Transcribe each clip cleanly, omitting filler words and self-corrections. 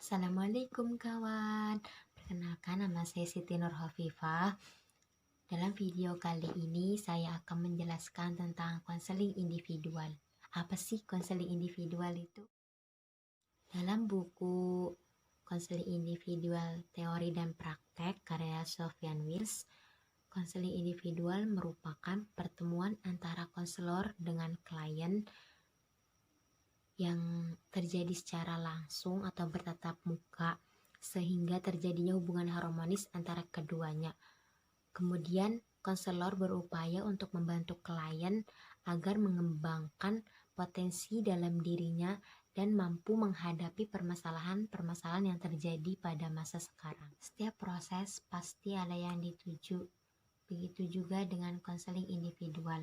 Assalamualaikum kawan. Perkenalkan, nama saya Siti Nurhafifah. Dalam video kali ini saya akan menjelaskan tentang konseling individual. Apa sih konseling individual itu? Dalam buku Konseling Individual Teori dan Praktek karya Sofyan Wills, konseling individual merupakan pertemuan antara konselor dengan klien yang terjadi secara langsung atau bertatap muka sehingga terjadinya hubungan harmonis antara keduanya. Kemudian konselor berupaya untuk membantu klien agar mengembangkan potensi dalam dirinya dan mampu menghadapi permasalahan-permasalahan yang terjadi pada masa sekarang. Setiap proses pasti ada yang dituju. Begitu juga dengan konseling individual.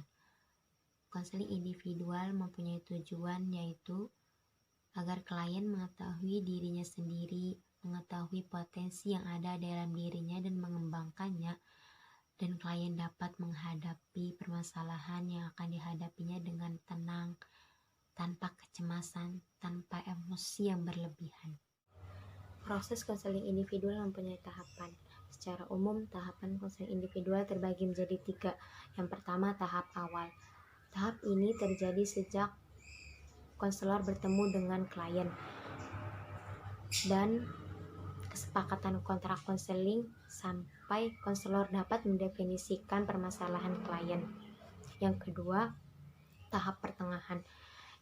Konseling individual mempunyai tujuan yaitu agar klien mengetahui dirinya sendiri, mengetahui potensi yang ada dalam dirinya dan mengembangkannya, dan klien dapat menghadapi permasalahan yang akan dihadapinya dengan tenang, tanpa kecemasan, tanpa emosi yang berlebihan. Proses konseling individual mempunyai tahapan. Secara umum, tahapan konseling individual terbagi menjadi 3. Yang pertama, tahap awal. Tahap ini terjadi sejak konselor bertemu dengan klien dan kesepakatan kontrak konseling sampai konselor dapat mendefinisikan permasalahan klien. Yang kedua, tahap pertengahan,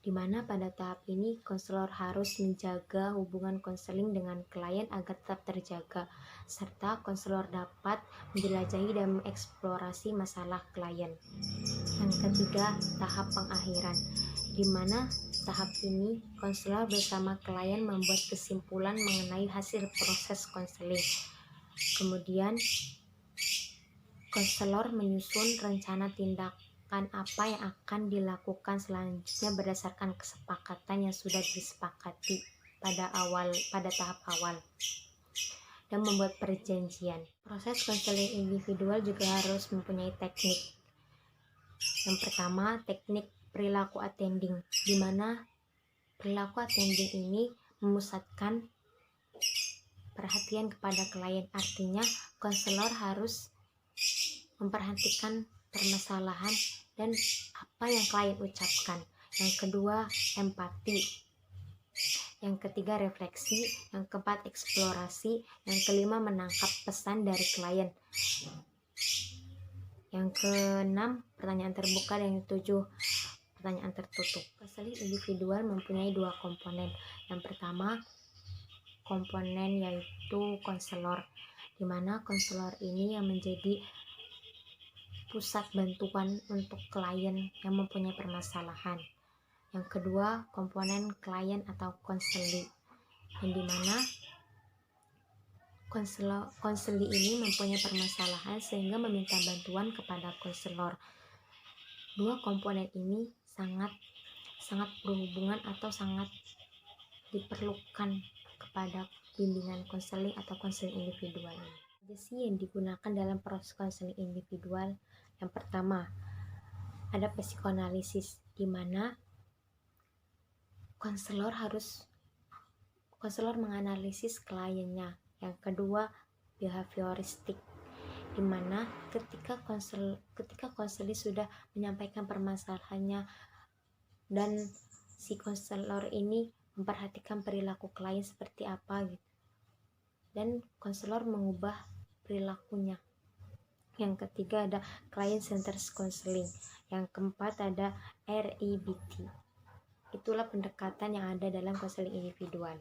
di mana pada tahap ini konselor harus menjaga hubungan konseling dengan klien agar tetap terjaga, serta konselor dapat menjelajahi dan mengeksplorasi masalah klien. Yang ketiga, tahap pengakhiran, di mana tahap ini konselor bersama klien membuat kesimpulan mengenai hasil proses konseling. Kemudian konselor menyusun rencana tindakan apa yang akan dilakukan selanjutnya berdasarkan kesepakatan yang sudah disepakati pada tahap awal, dan membuat perjanjian. Proses konseling individual juga harus mempunyai teknik. Yang pertama, teknik perilaku attending, di mana perilaku attending ini memusatkan perhatian kepada klien. Artinya, konselor harus memperhatikan permasalahan dan apa yang klien ucapkan. Yang kedua, empati. Yang ketiga, refleksi. Yang keempat, eksplorasi. Yang kelima, menangkap pesan dari klien. Yang keenam, pertanyaan terbuka. Dan yang ketujuh, pertanyaan tertutup. Konseling individual mempunyai 2 komponen. Yang pertama, komponen yaitu konselor, di mana konselor ini yang menjadi pusat bantuan untuk klien yang mempunyai permasalahan. Yang kedua, komponen klien atau konseli, yang dimana konseli ini mempunyai permasalahan sehingga meminta bantuan kepada konselor. 2 komponen ini sangat berhubungan atau sangat diperlukan kepada bimbingan konseling atau konseling individual ini. Apa sih yang digunakan dalam proses konseling individual? Yang pertama, ada psikoanalisis, di mana konselor menganalisis kliennya. Yang kedua, behavioristik, di mana ketika konseling sudah menyampaikan permasalahannya dan si konselor ini memperhatikan perilaku klien seperti apa gitu, dan konselor mengubah perilakunya. Yang ketiga ada client centered counseling. Yang keempat ada REBT. Itulah pendekatan yang ada dalam konseling individual.